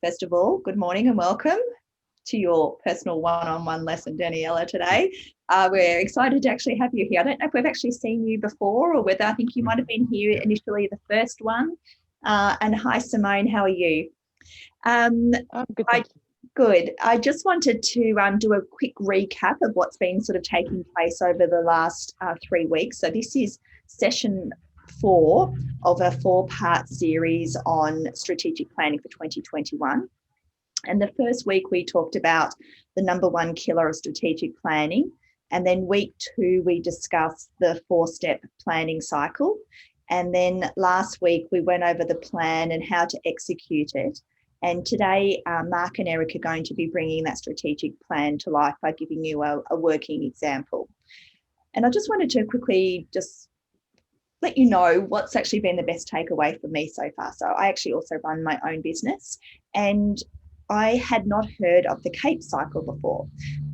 First of all, good morning and welcome to your personal one-on-one lesson, Daniela, today. We're excited to actually have you here. I don't know if we've actually seen you before or whether I think you might have been here initially the first one. And hi, Simone, how are you? Good. Good. I just wanted to do a quick recap of what's been sort of taking place over the last 3 weeks. So this is session 4 of a 4-part series on strategic planning for 2021. And the first week we talked about the number 1 killer of strategic planning. And then week 2, we discussed the 4-step planning cycle. And then last week we went over the plan and how to execute it. And today, Mark and Eric are going to be bringing that strategic plan to life by giving you a working example. And I just wanted to quickly just let you know what's actually been the best takeaway for me so far. So I actually also run my own business, and I had not heard of the CAPE cycle before.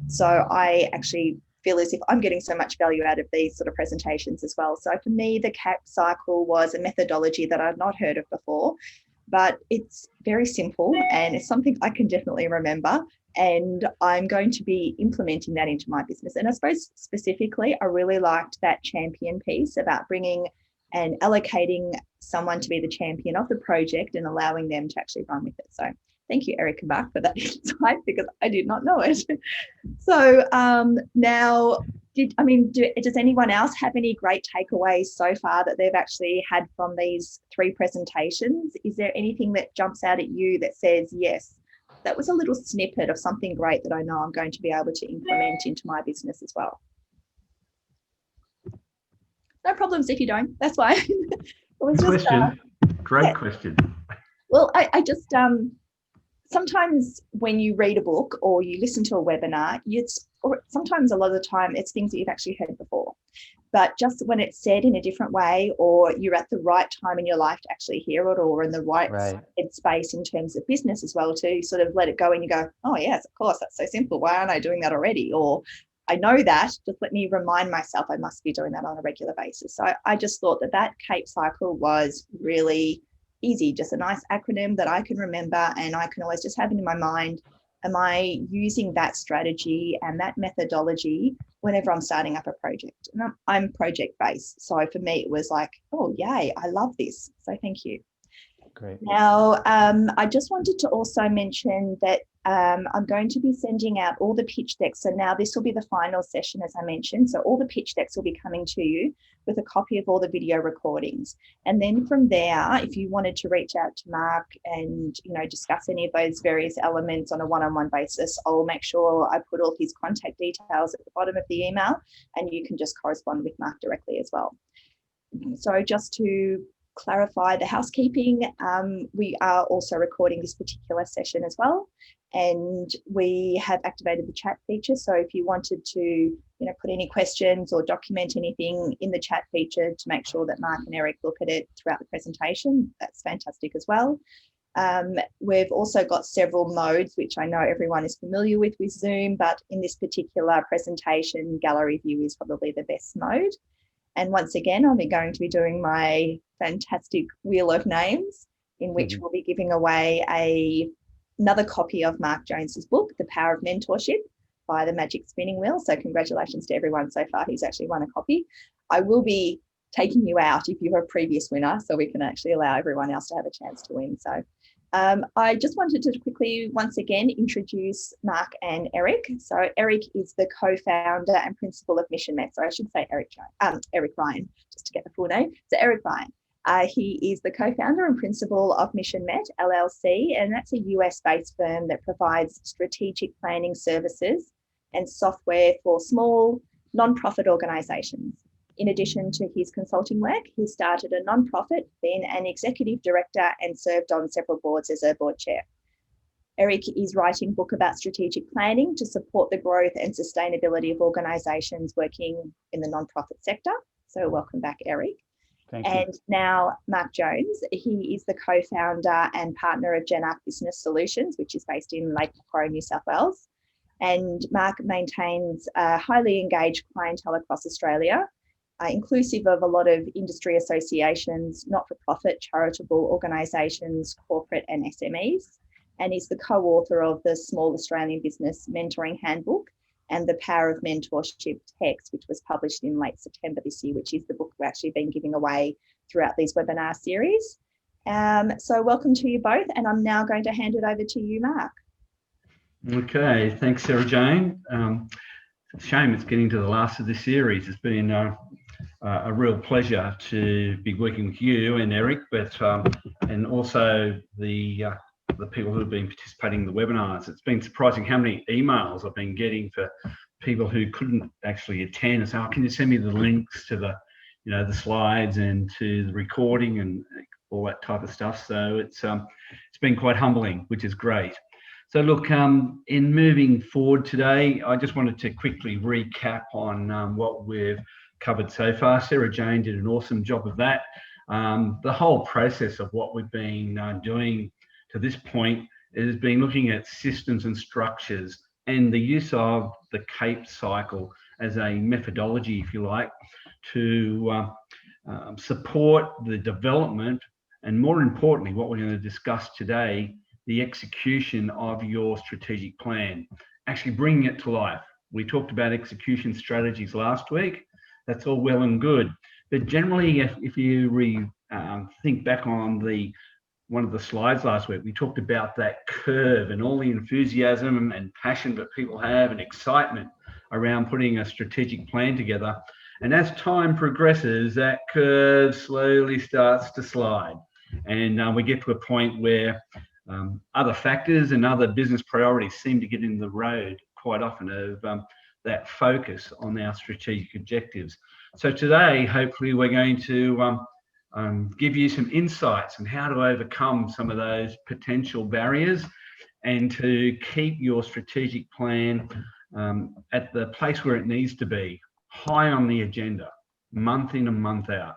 So I actually feel as if I'm getting so much value out of these sort of presentations as well. So for me, the CAPE cycle was a methodology that I'd not heard of before, but it's very simple and it's something I can definitely remember. And I'm going to be implementing that into my business. And I suppose specifically, I really liked that champion piece about bringing and allocating someone to be the champion of the project and allowing them to actually run with it. So thank you, Eric and Mark, for that insight, because I did not know it. So now, does anyone else have any great takeaways so far that they've actually had from these 3 presentations? Is there anything that jumps out at you that says, yes, that was a little snippet of something great that I know I'm going to be able to implement into my business as well? No problems if you don't, that's why. Great question. Well, I just, sometimes when you read a book or you listen to a webinar, or sometimes a lot of the time it's things that you've actually heard before. But just when it's said in a different way, or you're at the right time in your life to actually hear it, or in the right space in terms of business as well, to sort of let it go and you go, oh yes, of course, that's so simple. Why aren't I doing that already? Or I know that, just let me remind myself I must be doing that on a regular basis. So I just thought that CAPE cycle was really easy, just a nice acronym that I can remember, and I can always just have it in my mind. Am I using that strategy and that methodology whenever I'm starting up a project? And I'm project based. So for me, it was like, oh, yay, I love this. So thank you. Great. Now, I just wanted to also mention that I'm going to be sending out all the pitch decks. So now this will be the final session, as I mentioned. So all the pitch decks will be coming to you with a copy of all the video recordings. And then from there, if you wanted to reach out to Mark and, discuss any of those various elements on a one-on-one basis, I'll make sure I put all his contact details at the bottom of the email, and you can just correspond with Mark directly as well. So just to clarify the housekeeping, we are also recording this particular session as well, and we have activated the chat feature. So if you wanted to put any questions or document anything in the chat feature to make sure that Mark and Eric look at it throughout the presentation, that's fantastic as well. We've also got several modes, which I know everyone is familiar with Zoom, but in this particular presentation, gallery view is probably the best mode. And once again, I'm going to be doing my fantastic wheel of names, in which we'll be giving away another copy of Mark Jones's book, The Power of Mentorship, by the Magic Spinning Wheel. So congratulations to everyone so far who's actually won a copy. I will be taking you out if you're a previous winner, so we can actually allow everyone else to have a chance to win. So I just wanted to quickly, once again, introduce Mark and Eric. So Eric is the co-founder and principal of Mission Met. So I should say Eric Ryan, just to get the full name. So Eric Ryan. He is the co-founder and principal of Mission Met LLC, and that's a US-based firm that provides strategic planning services and software for small non-profit organisations. In addition to his consulting work, he started a non-profit, been an executive director, and served on several boards as a board chair. Eric is writing a book about strategic planning to support the growth and sustainability of organisations working in the non-profit sector. So welcome back, Eric. Thank you. And now Mark Jones, he is the co-founder and partner of GenArc Business Solutions, which is based in Lake Macquarie, New South Wales. And Mark maintains a highly engaged clientele across Australia, inclusive of a lot of industry associations, not-for-profit, charitable organisations, corporate and SMEs. and is the co-author of the Small Australian Business Mentoring Handbook and the Power of Mentorship text, which was published in late September this year, which is the book we've actually been giving away throughout these webinar series. So welcome to you both, and I'm now going to hand it over to you, Mark. Okay, thanks, Sarah Jane. It's a shame it's getting to the last of this series. It's been a real pleasure to be working with you and Eric, but and also the people who have been participating in the webinars. It's been surprising how many emails I've been getting for people who couldn't actually attend and say, "Oh, can you send me the links to the, the slides and to the recording and all that type of stuff?" So it's been quite humbling, which is great. So look, in moving forward today, I just wanted to quickly recap on what we've covered so far. Sarah Jane did an awesome job of that. The whole process of what we've been doing to this point has been looking at systems and structures and the use of the CAPE cycle as a methodology, if you like, to support the development and, more importantly, what we're going to discuss today, the execution of your strategic plan, actually bringing it to life. We talked about execution strategies last week. That's all well and good. But generally, if you think back on one of the slides last week, we talked about that curve and all the enthusiasm and passion that people have and excitement around putting a strategic plan together. And as time progresses, that curve slowly starts to slide. And we get to a point where other factors and other business priorities seem to get in the road quite often of that focus on our strategic objectives. So today, hopefully, we're going to give you some insights on how to overcome some of those potential barriers and to keep your strategic plan at the place where it needs to be, high on the agenda, month in and month out.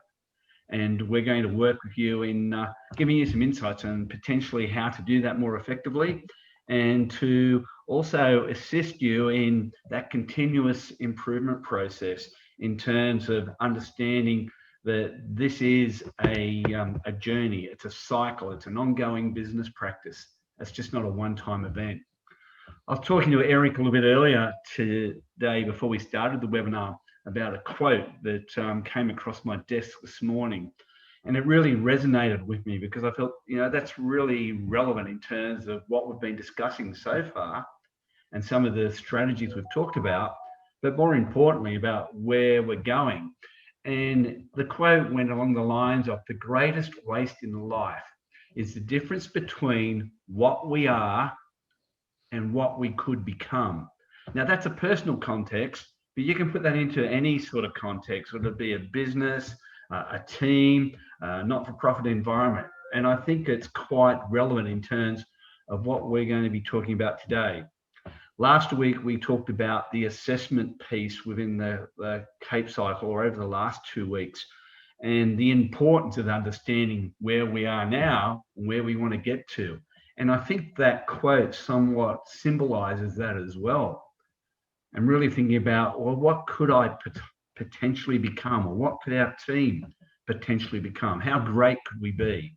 And we're going to work with you in giving you some insights on potentially how to do that more effectively, and to also assist you in that continuous improvement process in terms of understanding that this is a journey, it's a cycle, it's an ongoing business practice. It's just not a one-time event. I was talking to Eric a little bit earlier today before we started the webinar about a quote that came across my desk this morning, and it really resonated with me because I felt, that's really relevant in terms of what we've been discussing so far and some of the strategies we've talked about, but more importantly about where we're going. And the quote went along the lines of, the greatest waste in life is the difference between what we are and what we could become. Now that's a personal context, but you can put that into any sort of context, whether it be a business, a team, not-for-profit environment. And I think it's quite relevant in terms of what we're going to be talking about today. Last week, we talked about the assessment piece within the CAPE cycle, or over the last 2 weeks, and the importance of understanding where we are now and where we want to get to. And I think that quote somewhat symbolizes that as well. And really thinking about, well, what could I potentially become, or what could our team potentially become? How great could we be?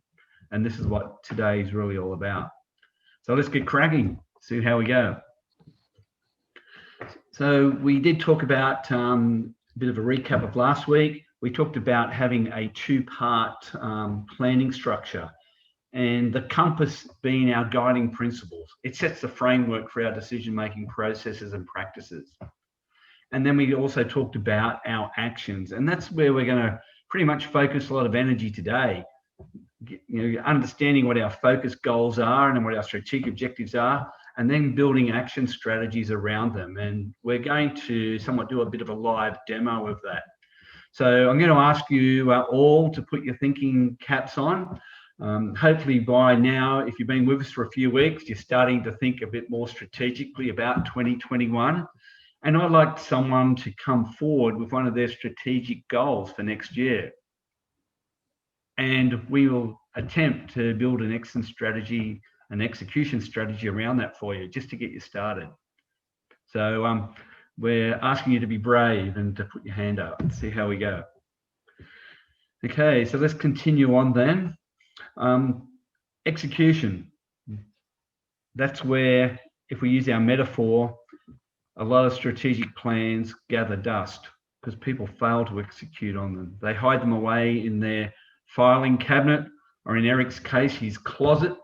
And this is what today is really all about. So let's get cracking, see how we go. So we did talk about a bit of a recap of last week. We talked about having a two-part planning structure, and the compass being our guiding principles. It sets the framework for our decision-making processes and practices. And then we also talked about our actions, and that's where we're going to pretty much focus a lot of energy today. Understanding what our focus goals are and what our strategic objectives are, and then building action strategies around them. And we're going to somewhat do a bit of a live demo of that. So I'm going to ask you all to put your thinking caps on. Hopefully by now, if you've been with us for a few weeks, you're starting to think a bit more strategically about 2021. And I'd like someone to come forward with one of their strategic goals for next year. And we will attempt to build an excellent strategy, an execution strategy around that for you, just to get you started. So we're asking you to be brave and to put your hand up and see how we go. Okay, so let's continue on then. Execution. that's where, if we use our metaphor, a lot of strategic plans gather dust because people fail to execute on them. They hide them away in their filing cabinet, or in Eric's case, his closet,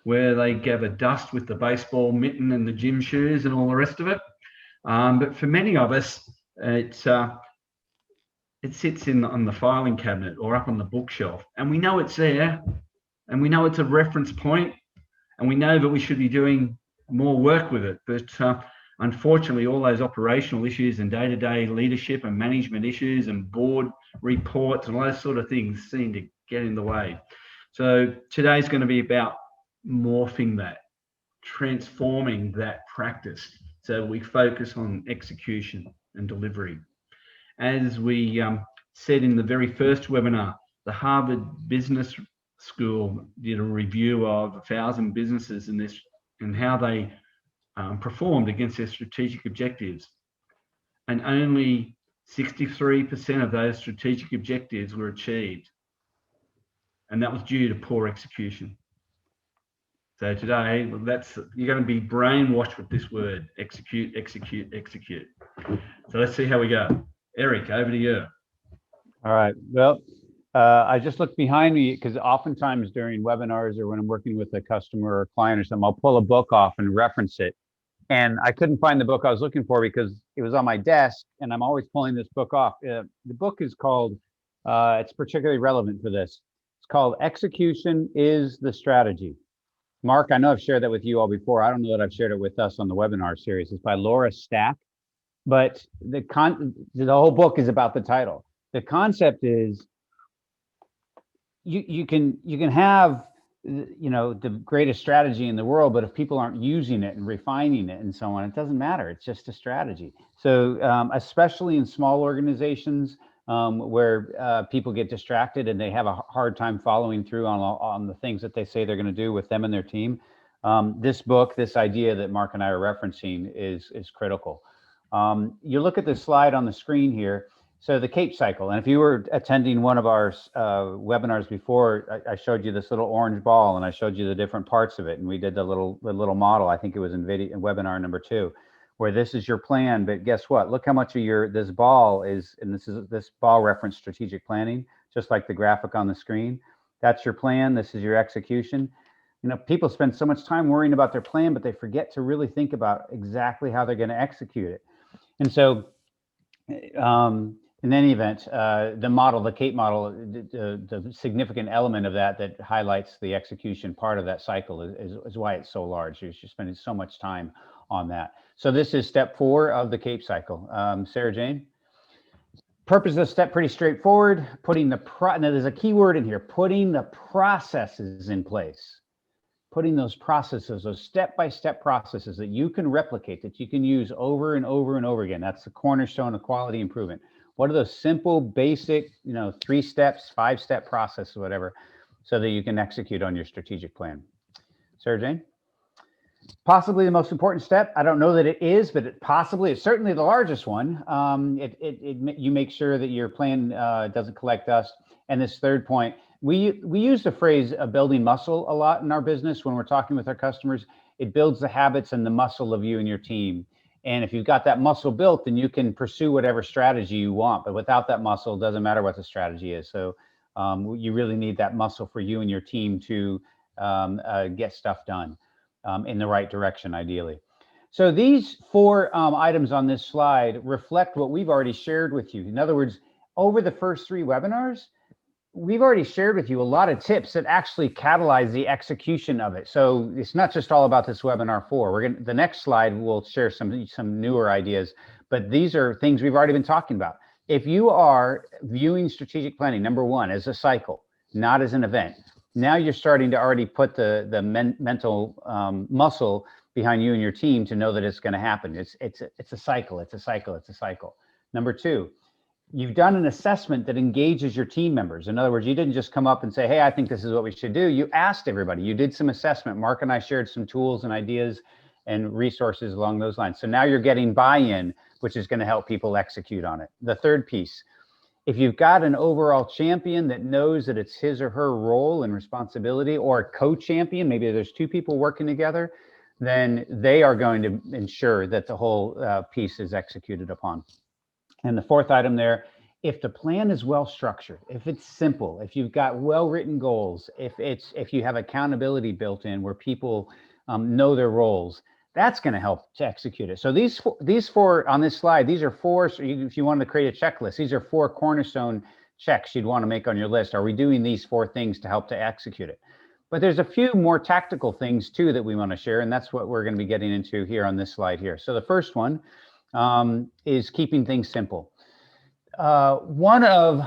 where they gather dust with the baseball mitten and the gym shoes and all the rest of it. But for many of us, it sits on the filing cabinet or up on the bookshelf, and we know it's there, and we know it's a reference point, and we know that we should be doing more work with it. But unfortunately, all those operational issues and day-to-day leadership and management issues and board reports and all those sort of things seem to get in the way. So today's going to be about morphing that, transforming that practice so we focus on execution and delivery. As we said in the very first webinar, the Harvard Business School did a review of 1,000 businesses in this and how they performed against their strategic objectives. And only 63% of those strategic objectives were achieved. And that was due to poor execution. So today, you're going to be brainwashed with this word: execute, execute, execute. So let's see how we go. Eric, over to you. All right. Well, I just looked behind me because oftentimes during webinars or when I'm working with a customer or a client or something, I'll pull a book off and reference it. And I couldn't find the book I was looking for because it was on my desk, and I'm always pulling this book off. The book is called, it's particularly relevant for this. It's called Execution is the Strategy. Mark, I know I've shared that with you all before. I don't know that I've shared it with us on the webinar series. It's by Laura Stack, but the whole book is about the title. The concept is you can have, you know, the greatest strategy in the world, but if people aren't using it and refining it and so on, it doesn't matter. It's just a strategy. So especially in small organizations where people get distracted and they have a hard time following through on the things that they say they're going to do with them and their team, this book, this idea that Mark and I are referencing is critical. You look at this slide on the screen here. So the CAPE cycle, and if you were attending one of our webinars before, I showed you this little orange ball and I showed you the different parts of it, and we did the little model. I think it was in webinar number 2, where this is your plan, but guess what? Look how much of this ball is, and this ball reference strategic planning, just like the graphic on the screen. That's your plan. This is your execution. You know, people spend so much time worrying about their plan, but they forget to really think about exactly how they're going to execute it. And so, in any event, the CAPE model, the significant element of that highlights the execution part of that cycle is why it's so large. You're spending so much time on that. So this is step 4 of the CAPE cycle. Sarah Jane? Purpose of the step, pretty straightforward. Now there's a key word in here, putting the processes in place. Putting those processes, those step-by-step processes that you can replicate, that you can use over and over and over again. That's the cornerstone of quality improvement. What are those simple, basic, 3 steps, 5-step processes, whatever, so that you can execute on your strategic plan? Sarah Jane? Possibly the most important step. I don't know that it is, but it's certainly the largest one. You make sure that your plan doesn't collect dust. And this third point, we use the phrase building muscle a lot in our business when we're talking with our customers. It builds the habits and the muscle of you and your team. And if you've got that muscle built, then you can pursue whatever strategy you want. But without that muscle, it doesn't matter what the strategy is. So you really need that muscle for you and your team to get stuff done in the right direction, ideally. So these 4 items on this slide reflect what we've already shared with you. In other words, over the first 3 webinars, we've already shared with you a lot of tips that actually catalyze the execution of it. So it's not just all about this webinar 4. The next slide will share some newer ideas, but these are things we've already been talking about. If you are viewing strategic planning, number 1, as a cycle, not as an event, now you're starting to already put the mental muscle behind you and your team to know that it's going to happen. It's a cycle. It's a cycle. It's a cycle. Number 2, you've done an assessment that engages your team members. In other words, you didn't just come up and say, hey, I think this is what we should do. You asked everybody. You did some assessment. Mark and I shared some tools and ideas and resources along those lines. So now you're getting buy-in, which is going to help people execute on it. The third piece, if you've got an overall champion that knows that it's his or her role and responsibility, or a co-champion, maybe there's 2 people working together, then they are going to ensure that the whole piece is executed upon. And the fourth item there, if the plan is well structured, if it's simple, if you've got well-written goals, if you have accountability built in where people know their roles, that's going to help to execute it. So these four on this slide, these are four. So if you wanted to create a checklist, these are four cornerstone checks you'd want to make on your list. Are we doing these four things to help to execute it? But there's a few more tactical things too that we want to share, and that's what we're going to be getting into here on this slide here. So the first one is keeping things simple. One of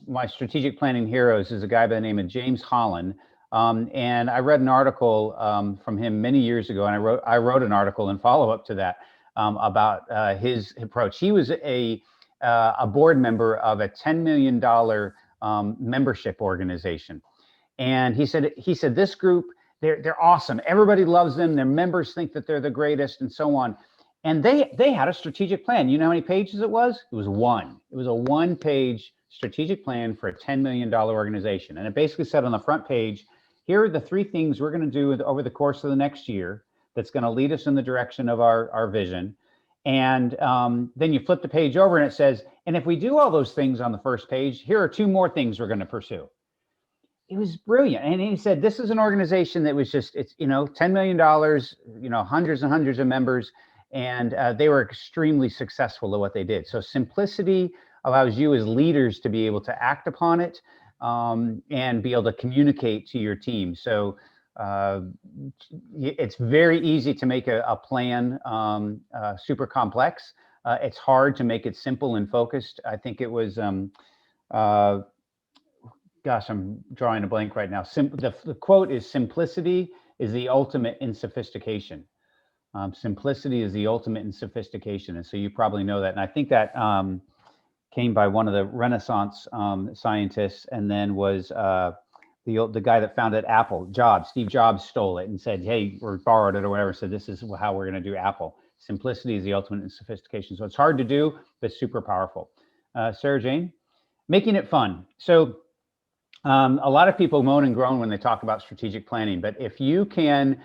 my strategic planning heroes is a guy by the name of James Holland. And I read an article from him many years ago, and I wrote an article in follow-up to that about his approach. He was a board member of a $10 million membership organization. And he said this group, they're awesome. Everybody loves them. Their members think that they're the greatest and so on. And they had a strategic plan. You know how many pages it was? It was one. It was a one-page strategic plan for a $10 million organization. And it basically said on the front page, here are the three things we're going to do over the course of the next year that's going to lead us in the direction of our vision. And then you flip the page over and it says, and if we do all those things on the first page, here are two more things we're going to pursue. It was brilliant. And he said, this is an organization that was just, it's, $10 million, hundreds and hundreds of members, and they were extremely successful at what they did. So simplicity allows you as leaders to be able to act upon it and be able to communicate to your team. So it's very easy to make a plan super complex. It's hard to make it simple and focused. I think it was, gosh, I'm drawing a blank right now. The quote is, simplicity is the ultimate in sophistication. Simplicity is the ultimate in sophistication. And so you probably know that. And I think that came by one of the Renaissance scientists, and then was the guy that founded Apple, Steve Jobs stole it and said, hey, or borrowed it or whatever, said this is how we're going to do Apple. Simplicity is the ultimate in sophistication. So it's hard to do, but super powerful. Sarah Jane, making it fun. So a lot of people moan and groan when they talk about strategic planning, but if you can,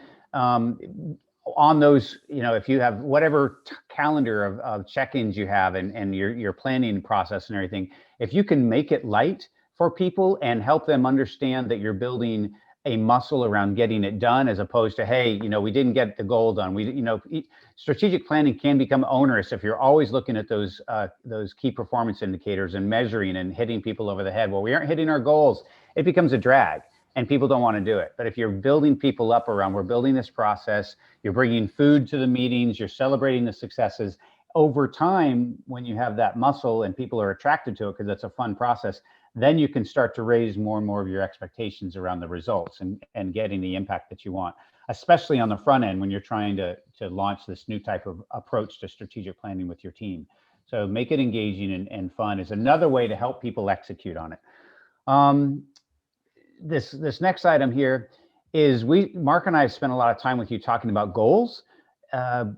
on those, if you have whatever calendar of check-ins you have and your planning process and everything, if you can make it light for people and help them understand that you're building a muscle around getting it done, as opposed to, hey, we didn't get the goal done. Strategic planning can become onerous if you're always looking at those key performance indicators and measuring and hitting people over the head. Well, we aren't hitting our goals. It becomes a drag and people don't want to do it. But if you're building people up around, we're building this process, you're bringing food to the meetings, you're celebrating the successes. Over time, when you have that muscle and people are attracted to it because it's a fun process, then you can start to raise more and more of your expectations around the results and getting the impact that you want, especially on the front end when you're trying to launch this new type of approach to strategic planning with your team. So make it engaging and fun is another way to help people execute on it. This next item here is Mark and I have spent a lot of time with you talking about goals.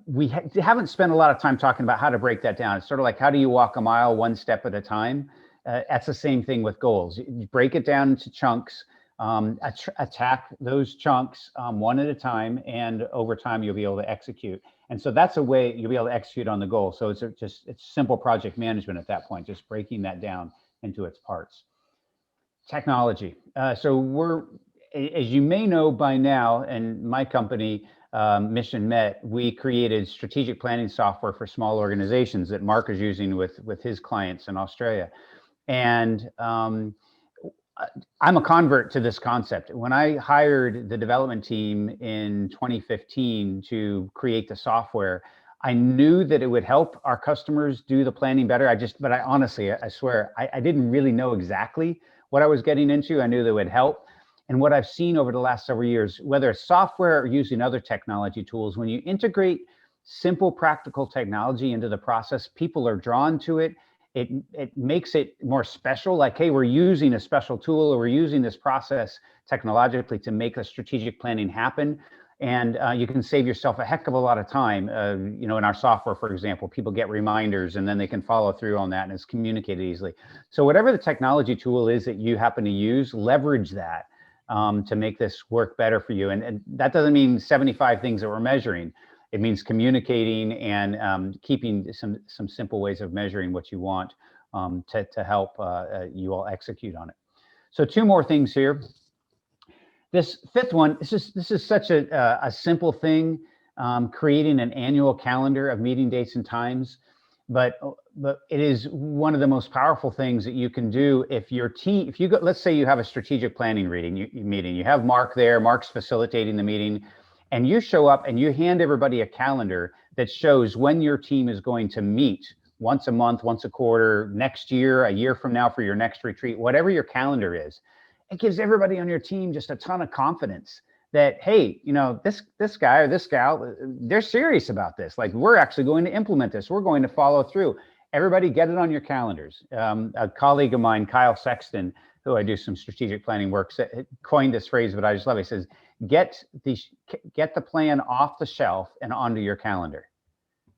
We haven't spent a lot of time talking about how to break that down. It's sort of like, how do you walk a mile one step at a time? That's the same thing with goals. You break it down into chunks, attack those chunks one at a time, and over time you'll be able to execute. And so that's a way you'll be able to execute on the goal. So it's simple project management at that point, just breaking that down into its parts. Technology. So as you may know by now, and my company, Mission Met, we created strategic planning software for small organizations that Mark is using with his clients in Australia. And I'm a convert to this concept. When I hired the development team in 2015 to create the software, I knew that it would help our customers do the planning better. But I honestly, I swear, I didn't really know exactly what I was getting into. I knew that it would help. And what I've seen over the last several years, whether it's software or using other technology tools, when you integrate simple, practical technology into the process, people are drawn to it. It makes it more special, like, hey, we're using a special tool or we're using this process technologically to make the strategic planning happen. And you can save yourself a heck of a lot of time. In our software, for example, people get reminders and then they can follow through on that and it's communicated easily. So whatever the technology tool is that you happen to use, leverage that to make this work better for you. And that doesn't mean 75 things that we're measuring. It means communicating and keeping some simple ways of measuring what you want to help you all execute on it. So 2 more things here. This 5th one, this is such a simple thing, creating an annual calendar of meeting dates and times, but it is one of the most powerful things that you can do if your team, if you go, let's say you have a strategic planning meeting, you have Mark there, Mark's facilitating the meeting, and you show up and you hand everybody a calendar that shows when your team is going to meet once a month, once a quarter, next year, a year from now for your next retreat, whatever your calendar is. It gives everybody on your team just a ton of confidence that, hey, you know, this guy or this gal, they're serious about this. Like, we're actually going to implement this. We're going to follow through. Everybody get it on your calendars. A colleague of mine, Kyle Sexton, who I do some strategic planning work, coined this phrase, but I just love it. He says, get the plan off the shelf and onto your calendar.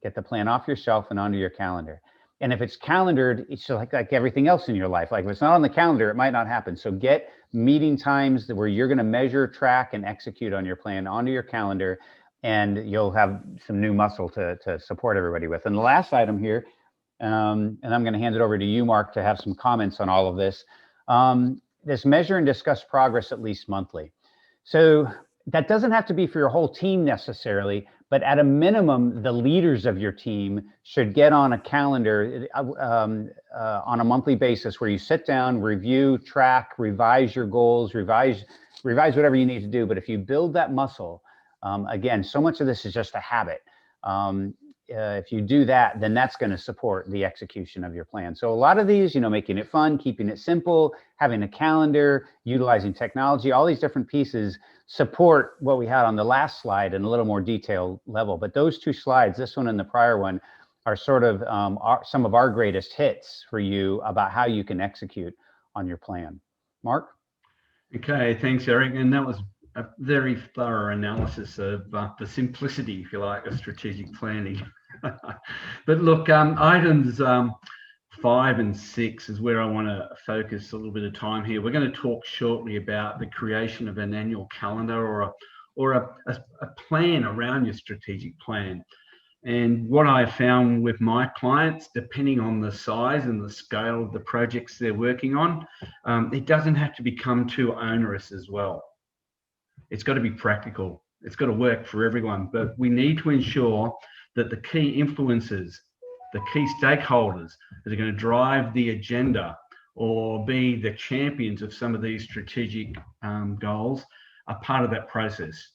Get the plan off your shelf and onto your calendar. And if it's calendared, it's like everything else in your life. Like, if it's not on the calendar, it might not happen. So get meeting times where you're going to measure, track, and execute on your plan onto your calendar, and you'll have some new muscle to support everybody with. And the last item here, and I'm going to hand it over to you, Mark, to have some comments on all of this. This measure and discuss progress at least monthly. So that doesn't have to be for your whole team necessarily, but at a minimum, the leaders of your team should get on a calendar on a monthly basis where you sit down, review, track, revise your goals, revise whatever you need to do. But if you build that muscle, again, so much of this is just a habit. If you do that, then that's going to support the execution of your plan. So a lot of these, you know, making it fun, keeping it simple, having a calendar, utilizing technology, all these different pieces support what we had on the last slide in a little more detailed level. But those 2 slides, this one and the prior one, are sort of some of our greatest hits for you about how you can execute on your plan. Mark? Okay, thanks, Eric. And that was a very thorough analysis of the simplicity, if you like, of strategic planning. But look, items 5 and 6 is where I want to focus a little bit of time here. We're going to talk shortly about the creation of an annual calendar or a plan around your strategic plan. And what I found with my clients, depending on the size and the scale of the projects they're working on, it doesn't have to become too onerous as well. It's got to be practical. It's got to work for everyone. But we need to ensure that the key influences, the key stakeholders that are going to drive the agenda or be the champions of some of these strategic goals are part of that process.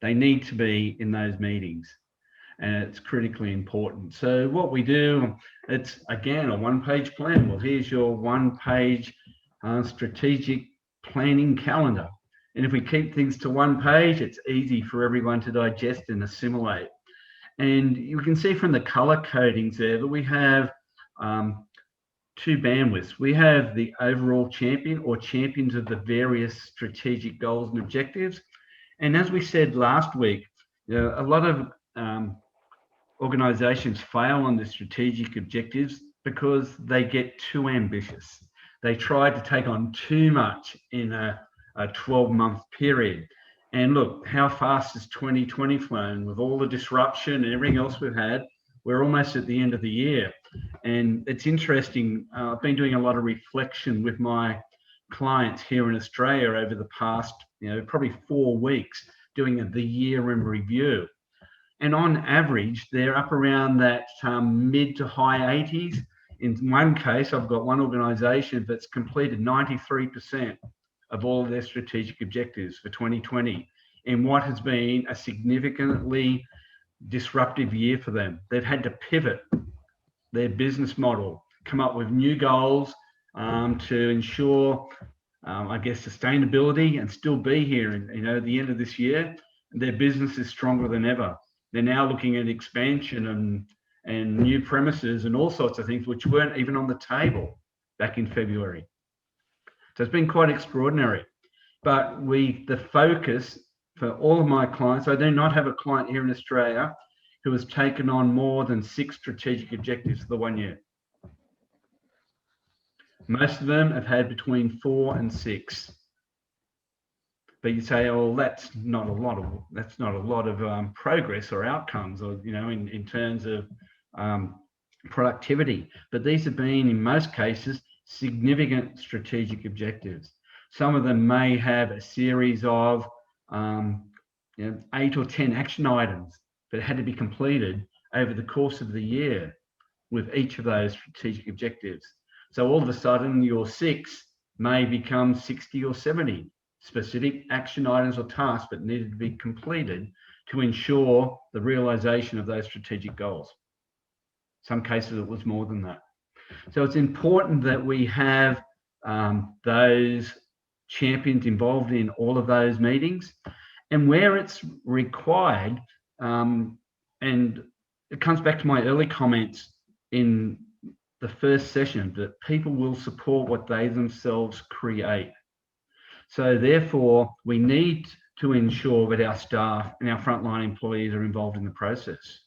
They need to be in those meetings, and it's critically important. So what we do, it's again a 1-page plan. Well, here's your 1-page strategic planning calendar. And if we keep things to 1 page, it's easy for everyone to digest and assimilate. And you can see from the color codings there that we have 2 bandwidths. We have the overall champion or champions of the various strategic goals and objectives. And as we said last week, you know, a lot of organizations fail on the strategic objectives because they get too ambitious. They try to take on too much in a 12-month period. And look, how fast has 2020 flown with all the disruption and everything else we've had? We're almost at the end of the year. And it's interesting, I've been doing a lot of reflection with my clients here in Australia over the past, probably 4 weeks, doing the year in review. And on average, they're up around that mid to high 80s. In one case, I've got one organisation that's completed 93% of all of their strategic objectives for 2020 in what has been a significantly disruptive year for them. They've had to pivot their business model, come up with new goals to ensure, sustainability and still be here. And at the end of this year, their business is stronger than ever. They're now looking at expansion and new premises and all sorts of things which weren't even on the table back in February. So it's been quite extraordinary. But the focus for all of my clients, I do not have a client here in Australia who has taken on more than 6 strategic objectives for the 1 year. Most of them have had between 4 and 6. But you say, oh, that's not a lot of progress or outcomes, or in terms of productivity. But these have been, in most cases, significant strategic objectives. Some of them may have a series of 8 or 10 action items that had to be completed over the course of the year with each of those strategic objectives. So all of a sudden, your 6 may become 60 or 70 specific action items or tasks that needed to be completed to ensure the realization of those strategic goals. Some cases it was more than that. So it's important that we have those champions involved in all of those meetings, and where it's required, and it comes back to my early comments in the first session, that people will support what they themselves create. So therefore, we need to ensure that our staff and our frontline employees are involved in the process.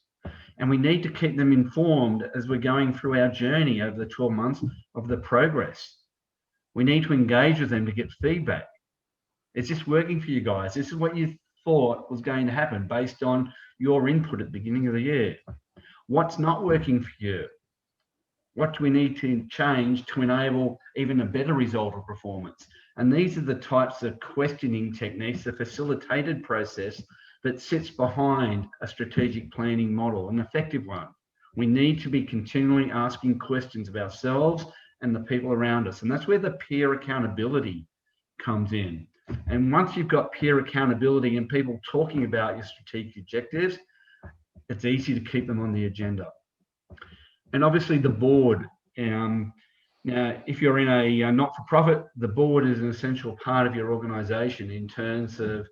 And we need to keep them informed as we're going through our journey over the 12 months of the progress. We need to engage with them to get feedback. Is this working for you guys? This is what you thought was going to happen based on your input at the beginning of the year. What's not working for you? What do we need to change to enable even a better result of performance? And these are the types of questioning techniques, the facilitated process that sits behind a strategic planning model, an effective one. We need to be continually asking questions of ourselves and the people around us. And that's where the peer accountability comes in. And once you've got peer accountability and people talking about your strategic objectives, it's easy to keep them on the agenda. And obviously the board, now, if you're in a not-for-profit, the board is an essential part of your organisation in terms of,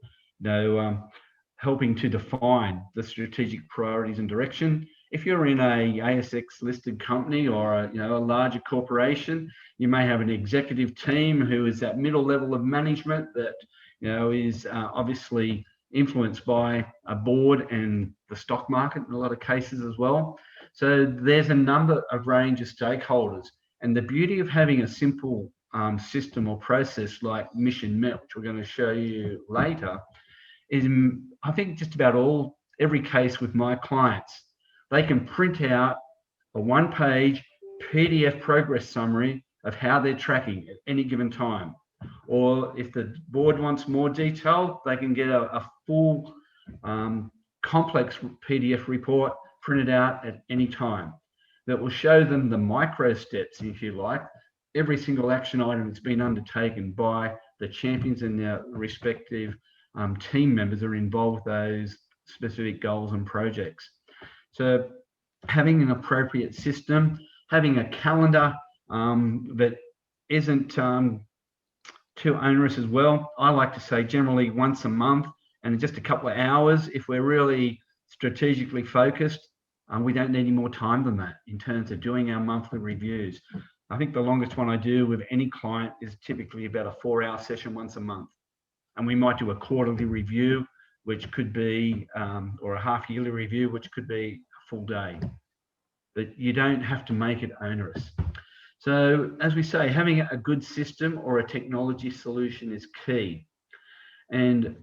helping to define the strategic priorities and direction. If you're in a ASX-listed company or a larger corporation, you may have an executive team who is that middle level of management that is obviously influenced by a board and the stock market in a lot of cases as well. So there's a number of range of stakeholders. And the beauty of having a simple system or process like Mission Met, which we're going to show you later, is I think just about every case with my clients, they can print out a one-page PDF progress summary of how they're tracking at any given time. Or if the board wants more detail, they can get a full complex PDF report printed out at any time that will show them the micro steps, if you like, every single action item that's been undertaken by the champions and their respective team members are involved with those specific goals and projects. So having an appropriate system, having a calendar that isn't too onerous as well. I like to say generally once a month and just a couple of hours if we're really strategically focused. We don't need any more time than that in terms of doing our monthly reviews. I think the longest one I do with any client is typically about a 4-hour session once a month. And we might do a quarterly review, which could be, or a half-yearly review, which could be a full day. But you don't have to make it onerous. So as we say, having a good system or a technology solution is key. And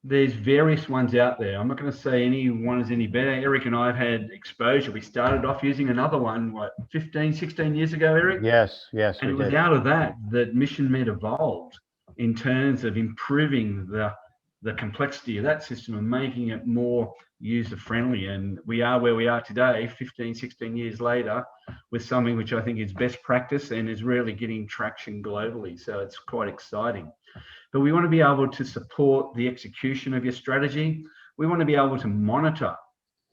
there's various ones out there. I'm not going to say any one is any better. Eric and I have had exposure. We started off using another one, 15, 16 years ago, Eric? Yes. And it was out of that Mission Met evolved in terms of improving the complexity of that system and making it more user-friendly. And we are where we are today, 15, 16 years later, with something which I think is best practice and is really getting traction globally. So it's quite exciting. But we want to be able to support the execution of your strategy. We want to be able to monitor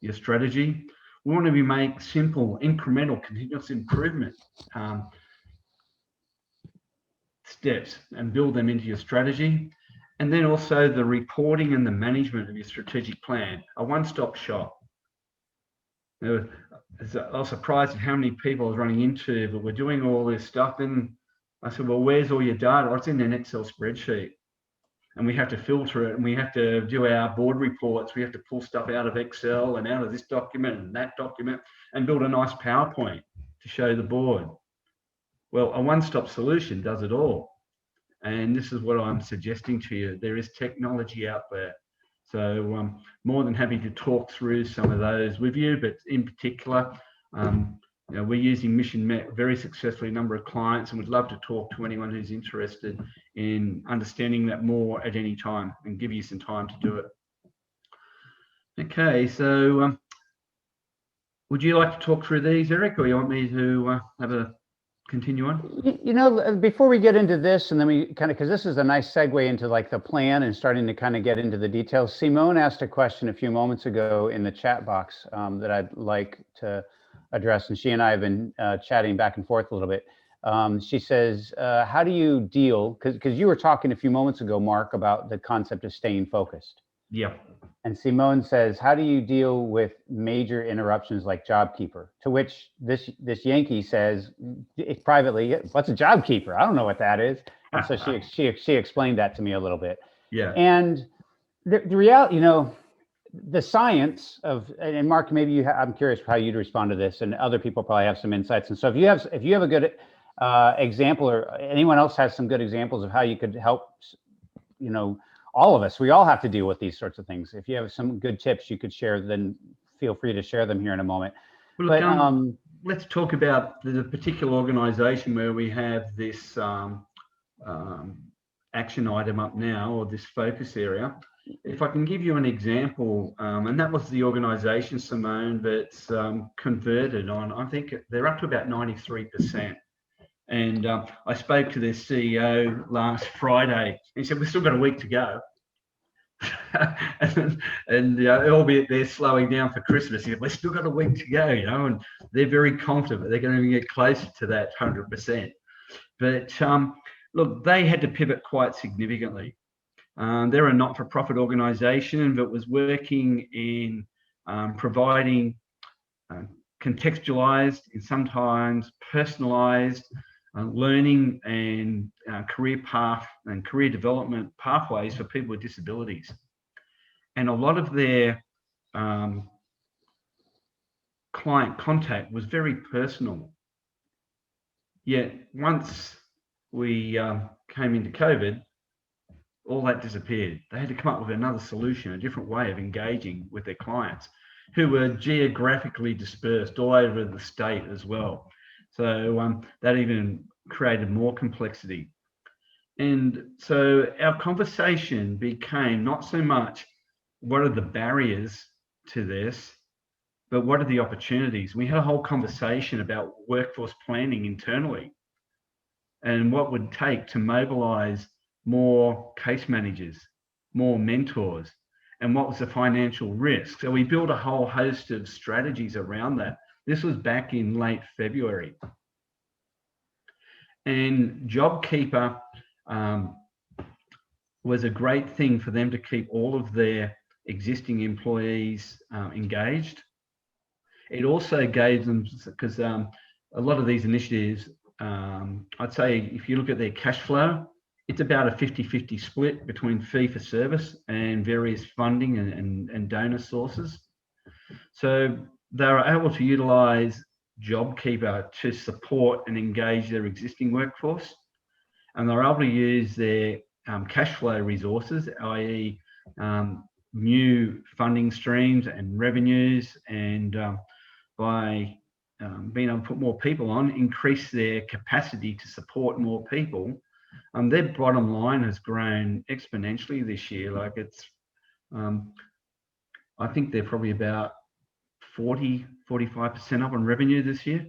your strategy. We want to make simple, incremental, continuous improvement steps and build them into your strategy. And then also the reporting and the management of your strategic plan, a one-stop shop. I was surprised at how many people I was running into, but we're doing all this stuff. And I said, well, where's all your data? Oh, it's in an Excel spreadsheet. And we have to filter it and we have to do our board reports. We have to pull stuff out of Excel and out of this document and that document and build a nice PowerPoint to show the board. Well, a one-stop solution does it all. And this is what I'm suggesting to you. There is technology out there. So I'm more than happy to talk through some of those with you, but in particular, we're using Mission Met very successfully, a number of clients, and would love to talk to anyone who's interested in understanding that more at any time and give you some time to do it. Okay, so would you like to talk through these, Eric, or you want me to continue on? Before we get into this, and then we kind of, because this is a nice segue into like the plan and starting to kind of get into the details. Simone asked a question a few moments ago in the chat box that I'd like to address, and she and I have been chatting back and forth a little bit. She says, how do you deal, because you were talking a few moments ago, Mark, about the concept of staying focused. Yeah. And Simone says, how do you deal with major interruptions like JobKeeper? To which this Yankee says privately, what's a JobKeeper? I don't know what that is. And so she explained that to me a little bit. Yeah. And the reality, the science of, and Mark, maybe I'm curious how you'd respond to this, and other people probably have some insights. And so if you have a good example, or anyone else has some good examples of how you could help, all of us, we all have to deal with these sorts of things. If you have some good tips you could share, then feel free to share them here in a moment. Well, look, let's talk about the particular organization where we have this action item up now, or this focus area. If I can give you an example, and that was the organization, Simone, that's converted on, I think they're up to about 93%. And I spoke to their CEO last Friday, and he said, we've still got a week to go. and albeit they're slowing down for Christmas, he said, we've still got a week to go, and they're very confident they're going to get closer to that 100%. But look, they had to pivot quite significantly. They're a not-for-profit organization that was working in providing contextualized and sometimes personalized learning and career path and career development pathways for people with disabilities. And a lot of their client contact was very personal. Yet once we came into COVID, all that disappeared. They had to come up with another solution, a different way of engaging with their clients, who were geographically dispersed all over the state as well. So that even created more complexity. And so our conversation became not so much what are the barriers to this, but what are the opportunities? We had a whole conversation about workforce planning internally and what would take to mobilize more case managers, more mentors, and what was the financial risk. So we built a whole host of strategies around that. This was back in late February. And JobKeeper was a great thing for them to keep all of their existing employees engaged. It also gave them, because a lot of these initiatives, I'd say if you look at their cash flow, it's about a 50-50 split between fee for service and various funding and donor sources. So they were able to utilize JobKeeper to support and engage their existing workforce. And they're able to use their cash flow resources, i.e. New funding streams and revenues, and by being able to put more people on, increase their capacity to support more people. Their bottom line has grown exponentially this year. Like it's, I think they're probably about 45% up on revenue this year.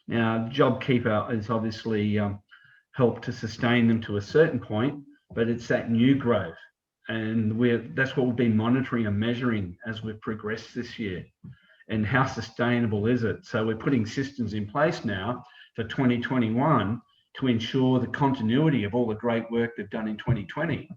Now, JobKeeper has obviously helped to sustain them to a certain point, but it's that new growth. And that's what we've been monitoring and measuring as we've progressed this year. And how sustainable is it? So we're putting systems in place now for 2021 to ensure the continuity of all the great work they've done in 2020.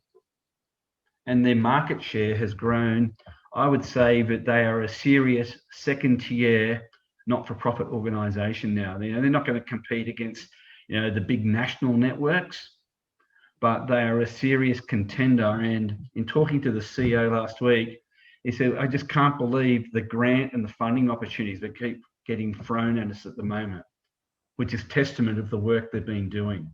And their market share has grown. I would say that they are a serious second-tier not-for-profit organisation now. They're not going to compete against, the big national networks, but they are a serious contender. And in talking to the CEO last week, he said, I just can't believe the grant and the funding opportunities that keep getting thrown at us at the moment, which is testament of the work they've been doing.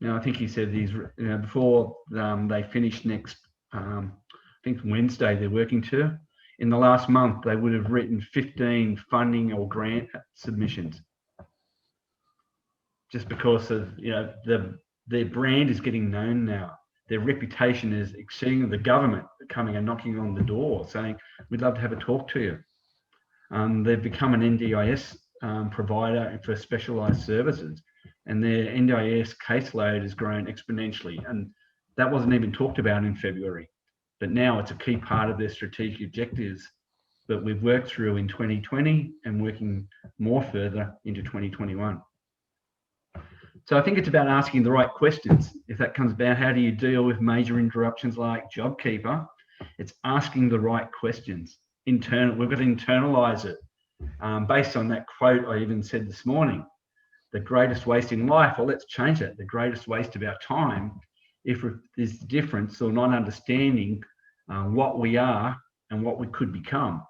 I think he said these, before they finish next, I think Wednesday they're working to. In the last month, they would have written 15 funding or grant submissions. Just because of, their brand is getting known now. Their reputation is exceeding the government coming and knocking on the door saying, we'd love to have a talk to you. They've become an NDIS provider for specialised services, and their NDIS caseload has grown exponentially. And that wasn't even talked about in February, but now it's a key part of their strategic objectives that we've worked through in 2020 and working more further into 2021. So I think it's about asking the right questions. If that comes about, how do you deal with major interruptions like JobKeeper? It's asking the right questions. We've got to internalize it. Based on that quote I even said this morning, the greatest waste in life, well, let's change it. The greatest waste of our time, if there's difference or not understanding what we are and what we could become.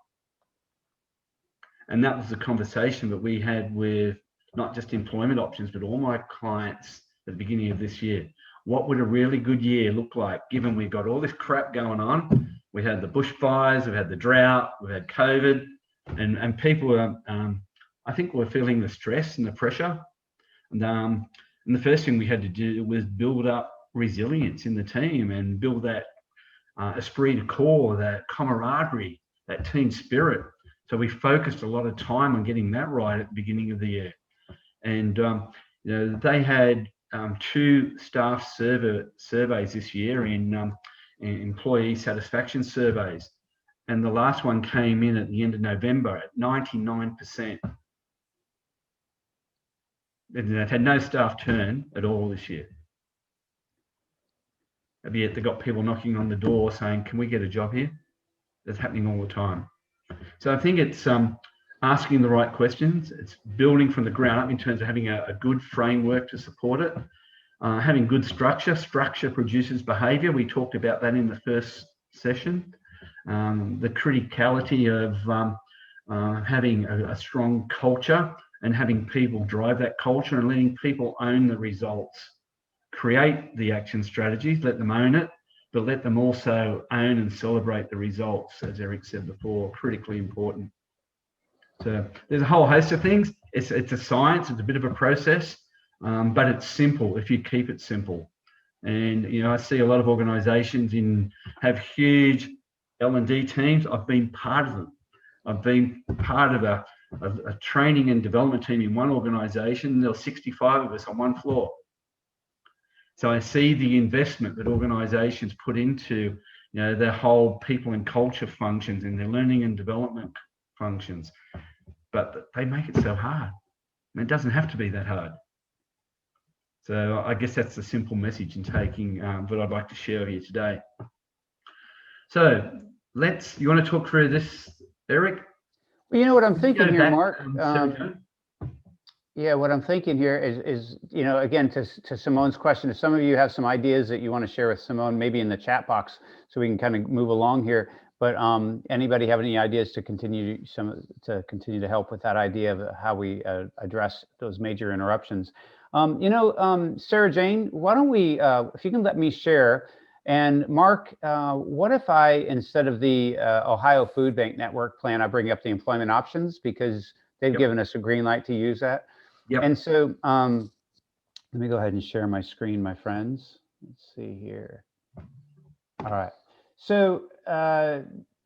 And that was the conversation that we had with not just employment options, but all my clients at the beginning of this year. What would a really good year look like, given we've got all this crap going on? We had the bushfires, we've had the drought, we've had COVID, and people are, I think we're feeling the stress and the pressure. And the first thing we had to do was build up resilience in the team and build that esprit de corps, that camaraderie, that team spirit. So we focused a lot of time on getting that right at the beginning of the year. And they had 2 staff surveys this year in employee satisfaction surveys, and the last one came in at the end of November at 99%. They've had no staff turn at all this year. But yet they've got people knocking on the door saying, can we get a job here? That's happening all the time. So I think it's asking the right questions. It's building from the ground up in terms of having a good framework to support it. Having good structure. Structure produces behaviour. We talked about that in the first session. The criticality of having a strong culture and having people drive that culture and letting people own the results. Create the action strategies, let them own it, but let them also own and celebrate the results, as Eric said before, critically important. So there's a whole host of things. It's a science, it's a bit of a process, but it's simple if you keep it simple. And I see a lot of organisations have huge L&D teams. I've been part of them. I've been part of a training and development team in one organisation. There were 65 of us on one floor. So I see the investment that organisations put into their whole people and culture functions and their learning and development functions, but they make it so hard. And it doesn't have to be that hard. So I guess that's the simple message in taking that I'd like to share with you today. So you want to talk through this, Eric? Well, you know what I'm thinking here, Mark? Yeah, what I'm thinking here is again, to Simone's question, if some of you have some ideas that you want to share with Simone, maybe in the chat box, so we can kind of move along here. But anybody have any ideas to continue to help with that idea of how we address those major interruptions? Sarah Jane, why don't we, if you can let me share, and Mark, what if I, instead of the Ohio Food Bank Network plan, I bring up the employment options, because they've given us a green light to use that. Yep. And so let me go ahead and share my screen, my friends. Let's see here. All right. So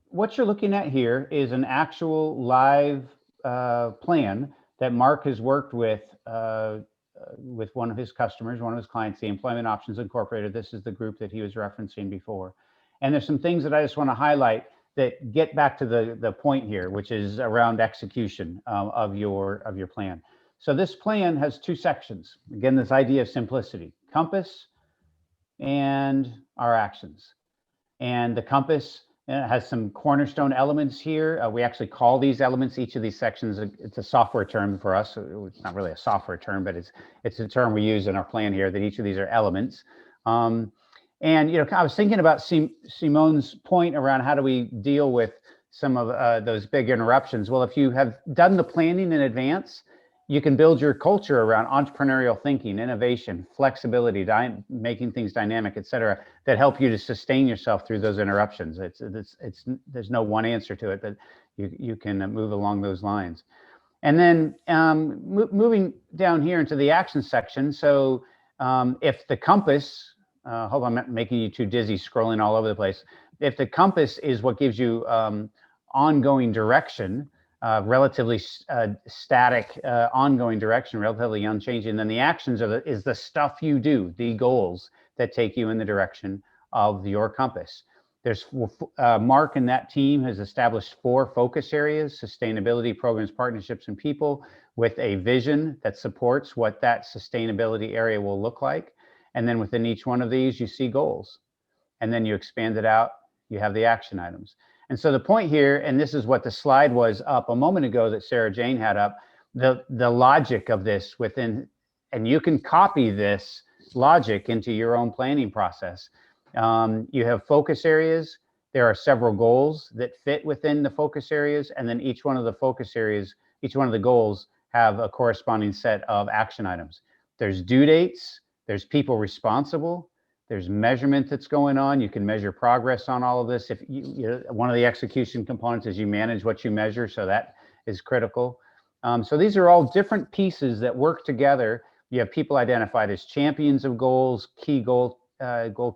what you're looking at here is an actual live plan that Mark has worked with one of his customers, one of his clients, the Employment Options Incorporated. This is the group that he was referencing before. And there's some things that I just want to highlight that get back to the point here, which is around execution of your plan. So this plan has 2 sections. Again, this idea of simplicity: compass and our actions. And the compass has some cornerstone elements here. We actually call these elements, each of these sections, it's a software term for us. It's not really a software term, but it's a term we use in our plan here, that each of these are elements. And I was thinking about Simone's point around how do we deal with some of those big interruptions. Well, if you have done the planning in advance you can build your culture around entrepreneurial thinking, innovation, flexibility, making things dynamic, et cetera, that help you to sustain yourself through those interruptions. There's no one answer to it, but you can move along those lines. And then moving down here into the action section. So if the compass, hope I'm not making you too dizzy scrolling all over the place. If the compass is what gives you ongoing direction, relatively static, ongoing direction, relatively unchanging, then the actions is the stuff you do, the goals that take you in the direction of your compass. There's Mark and that team has established 4 focus areas: sustainability, programs, partnerships, and people, with a vision that supports what that sustainability area will look like. And then within each one of these, you see goals. And then you expand it out, you have the action items. And so the point here, and this is what the slide was up a moment ago that Sarah Jane had up, the logic of this within, and you can copy this logic into your own planning process. You have focus areas. There are several goals that fit within the focus areas, and then each one of the focus areas, each one of the goals have a corresponding set of action items. There's due dates, there's people responsible, there's measurement that's going on. You can measure progress on all of this. If one of the execution components is you manage what you measure, so that is critical. So these are all different pieces that work together. You have people identified as champions of goals, key goal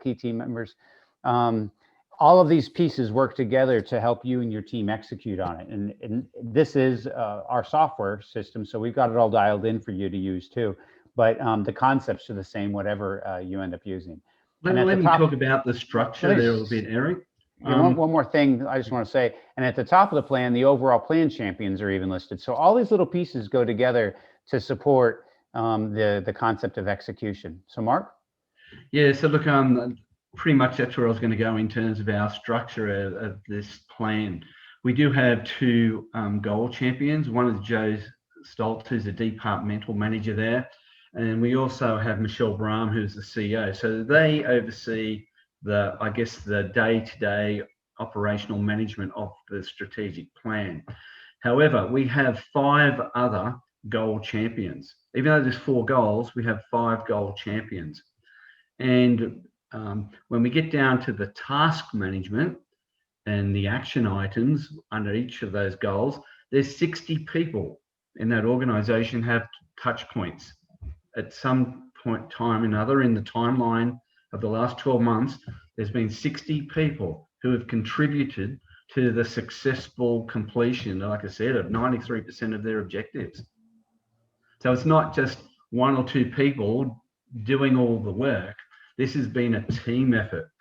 key team members. All of these pieces work together to help you and your team execute on it. And this is our software system, so we've got it all dialed in for you to use too. But the concepts are the same, whatever you end up using. Let me talk about the structure there a little bit, Eric. One more thing I just want to say, and at the top of the plan, the overall plan champions are even listed. So all these little pieces go together to support the concept of execution. So Mark? Yeah, so look, pretty much that's where I was going to go in terms of our structure of this plan. We do have 2 goal champions. One is Joe Stoltz, who's a departmental manager there. And we also have Michelle Brahm, who's the CEO. So they oversee the day-to-day operational management of the strategic plan. However, we have 5 other goal champions. Even though there's 4 goals, we have 5 goal champions. And when we get down to the task management and the action items under each of those goals, there's 60 people in that organization have touch points. At some point in time or another in the timeline of the last 12 months, there's been 60 people who have contributed to the successful completion, like I said, of 93% of their objectives. So it's not just 1 or 2 people doing all the work. This has been a team effort.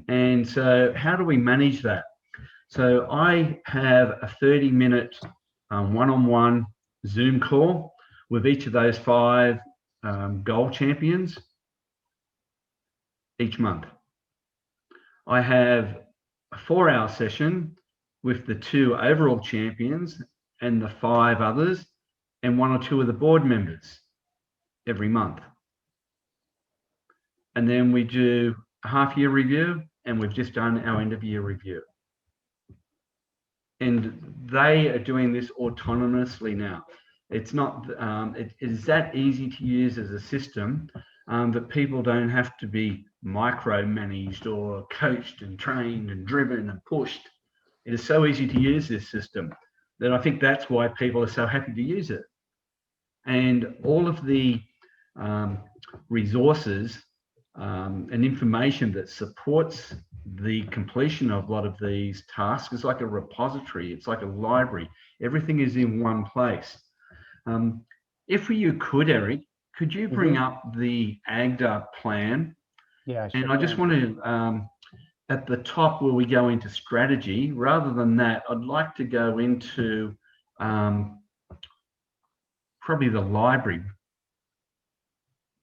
And so how do we manage that? So I have a 30-minute one-on-one Zoom call with each of those 5 goal champions each month. I have a 4-hour session with the 2 overall champions and the 5 others and 1 or 2 of the board members every month. And then we do a half-year review, and we've just done our end-of-year review. And they are doing this autonomously now. It's not, it is that easy to use as a system that people don't have to be micromanaged or coached and trained and driven and pushed. It is so easy to use this system that I think that's why people are so happy to use it. And all of the resources and information that supports the completion of a lot of these tasks is like a repository. It's like a library. Everything is in one place. If you could, Eric, could you bring up the AGDA plan? Yeah, sure. And I just want to, at the top where we go into strategy, rather than that, I'd like to go into probably the library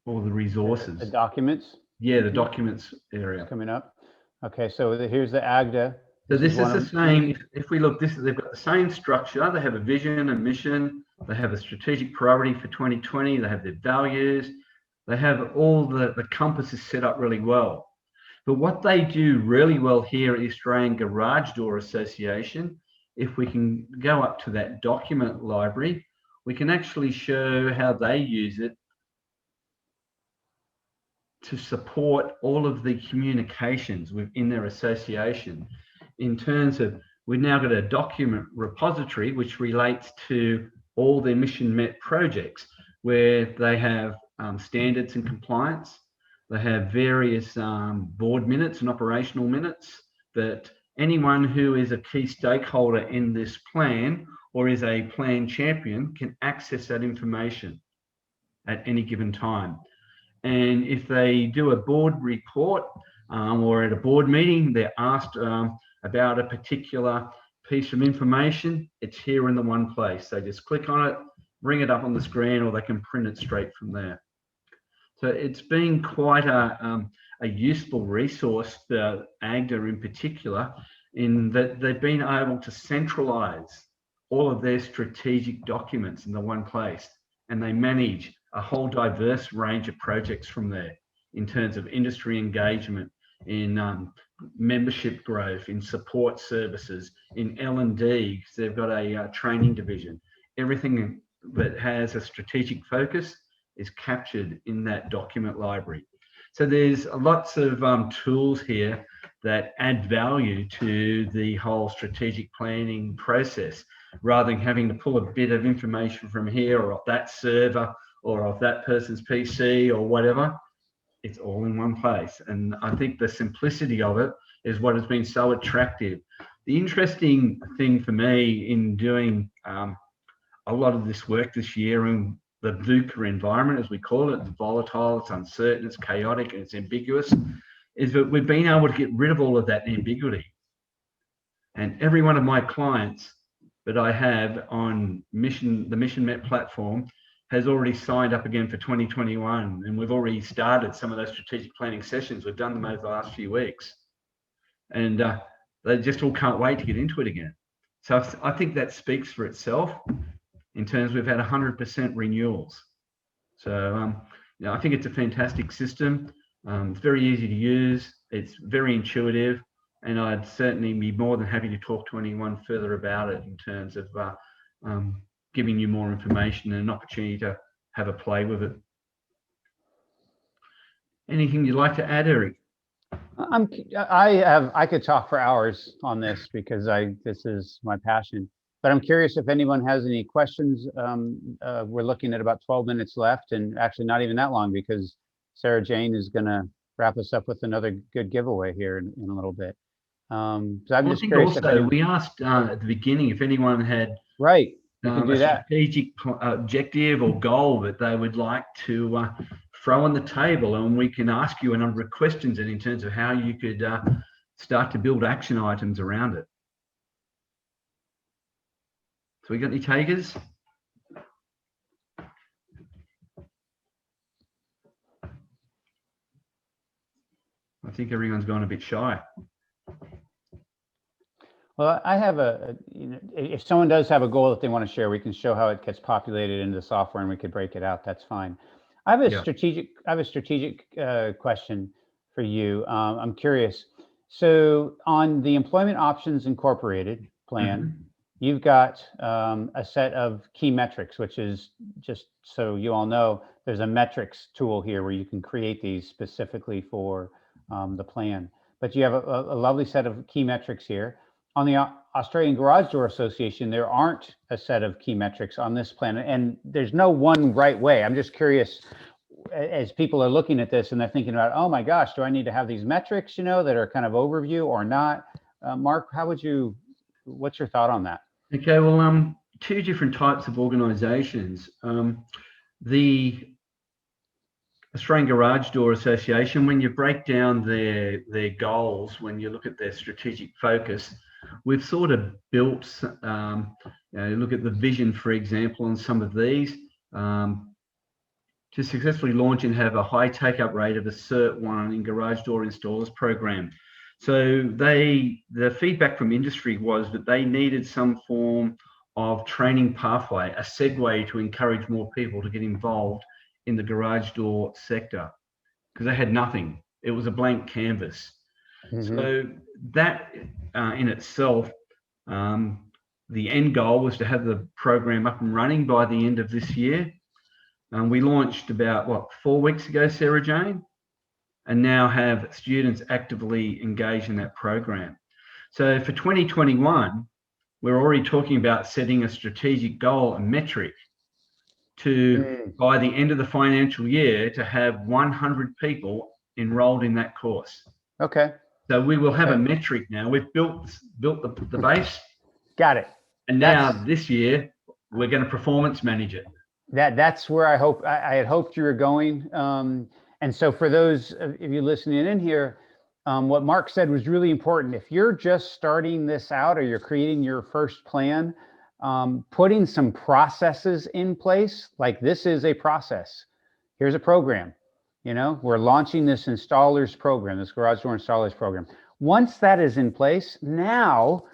or the resources. The documents? Yeah, the documents area. Coming up. Okay, so here's the AGDA. So this is the same, if we look, they've got the same structure. They have a vision and mission. They have a strategic priority for 2020. They have their values. They have all the compass is set up really well. But what they do really well here at the Australian Garage Door Association, if we can go up to that document library, we can actually show how they use it to support all of the communications within their association. In terms of, we've now got a document repository which relates to all their mission met projects, where they have standards and compliance. They have various board minutes and operational minutes that anyone who is a key stakeholder in this plan or is a plan champion can access that information at any given time. And if they do a board report or at a board meeting, they're asked about a particular piece of information, it's here in the one place. They just click on it, bring it up on the screen, or they can print it straight from there. So it's been quite a useful resource for AGDA in particular, in that they've been able to centralize all of their strategic documents in the one place, and they manage a whole diverse range of projects from there in terms of industry engagement, in membership growth, in support services, in L&D, because they've got a training division. Everything that has a strategic focus is captured in that document library. So there's lots of tools here that add value to the whole strategic planning process, rather than having to pull a bit of information from here or off that server or off that person's PC or whatever. It's all in one place. And I think the simplicity of it is what has been so attractive. The interesting thing for me in doing a lot of this work this year in the VUCA environment, as we call it, it's volatile, it's uncertain, it's chaotic, and it's ambiguous, is that we've been able to get rid of all of that ambiguity. And every one of my clients that I have on the Mission Met platform has already signed up again for 2021. And we've already started some of those strategic planning sessions. We've done them over the last few weeks. And they just all can't wait to get into it again. So I think that speaks for itself in terms we've had 100% renewals. So I think it's a fantastic system. It's very easy to use. It's very intuitive. And I'd certainly be more than happy to talk to anyone further about it in terms of giving you more information and an opportunity to have a play with it. Anything you'd like to add, Eric? I could talk for hours on this because this is my passion. But I'm curious if anyone has any questions. We're looking at about 12 minutes left, and actually not even that long, because Sarah Jane is going to wrap us up with another good giveaway here in a little bit. So I'm just curious. Also, we asked at the beginning if anyone had a strategic objective or goal that they would like to throw on the table, and we can ask you a number of questions in terms of how you could start to build action items around it. So we got any takers? I think everyone's gone a bit shy. Well, I have if someone does have a goal that they want to share, we can show how it gets populated into the software and we could break it out. That's fine. I have a strategic question for you. I'm curious. So on the Employment Options Incorporated plan, you've got a set of key metrics, which is, just so you all know, there's a metrics tool here where you can create these specifically for the plan. But you have a lovely set of key metrics here. On the Australian Garage Door Association, there aren't a set of key metrics on this plan, and there's no one right way. I'm just curious, as people are looking at this and they're thinking about, oh my gosh, do I need to have these metrics, that are kind of overview or not? Mark, what's your thought on that? Okay, well, two different types of organizations. The Australian Garage Door Association, when you break down their goals, when you look at their strategic focus, we've sort of built, look at the vision, for example, on some of these, to successfully launch and have a high take-up rate of a Cert 1 in Garage Door Installers program. So the feedback from industry was that they needed some form of training pathway, a segue to encourage more people to get involved in the garage door sector, because they had nothing. It was a blank canvas. So that in itself the end goal was to have the program up and running by the end of this year. We launched about, 4 weeks ago, Sarah Jane, and now have students actively engaged in that program. So for 2021, we're already talking about setting a strategic goal, a metric, to by the end of the financial year to have 100 people enrolled in that course. Okay. So we will have a metric now. We've built the base. Got it. And now this year we're going to performance manage it. That's where I had hoped you were going. And so for those of you listening in here, what Mark said was really important. If you're just starting this out or you're creating your first plan, putting some processes in place, like this is a process. Here's a program. You know, we're launching this installers program, this garage door installers program. Once that is in place, now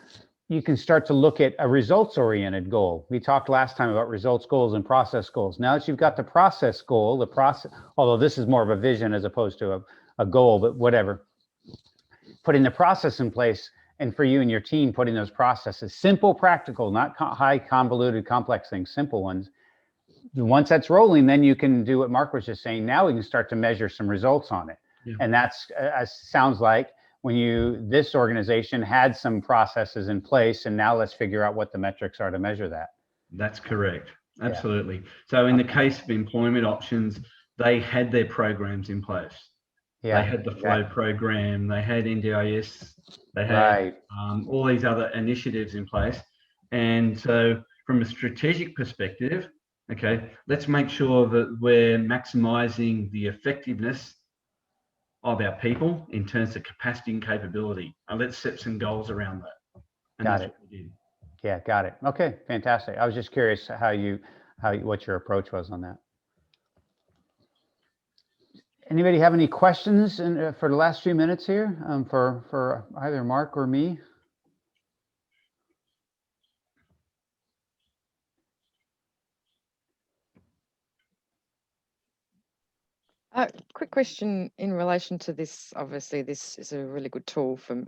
you can start to look at a results-oriented goal. We talked last time about results goals and process goals. Now that you've got the process goal, although this is more of a vision as opposed to a goal, but whatever. Putting the process in place, and for you and your team, putting those processes, simple, practical, not high, convoluted, complex things, simple ones. Once that's rolling, then you can do what Mark was just saying. Now we can start to measure some results on it. Yeah. And that's sounds like when this organization had some processes in place, and now let's figure out what the metrics are to measure that. That's correct. Absolutely. Yeah. So in the case of employment options, they had their programs in place. Yeah. They had the flow program, they had NDIS, they had all these other initiatives in place. And so from a strategic perspective, okay, let's make sure that we're maximizing the effectiveness of our people in terms of capacity and capability. And let's set some goals around that. And got it. Yeah, got it. Okay, fantastic. I was just curious what your approach was on that. Anybody have any questions for the last few minutes here for either Mark or me? Quick question in relation to this. Obviously, this is a really good tool for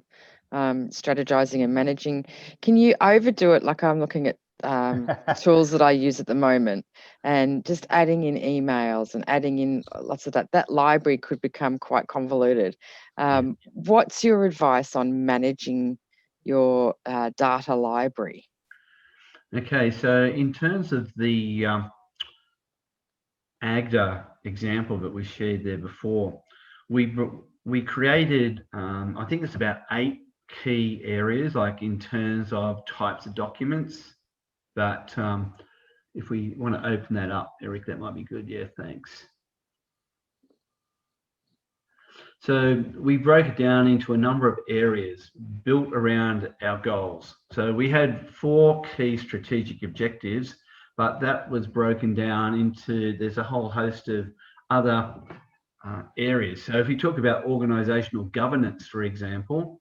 strategizing and managing. Can you overdo it? Like I'm looking at tools that I use at the moment, and just adding in emails and adding in lots of that. That library could become quite convoluted. What's your advice on managing your data library? Okay, so in terms of the AGDA example that we shared there before, we created, I think it's about 8 key areas, like in terms of types of documents. But if we want to open that up, Eric, that might be good. Yeah, thanks. So we broke it down into a number of areas built around our goals. So we had 4 key strategic objectives, but that was broken down into, there's a whole host of other areas. So if you talk about organizational governance, for example,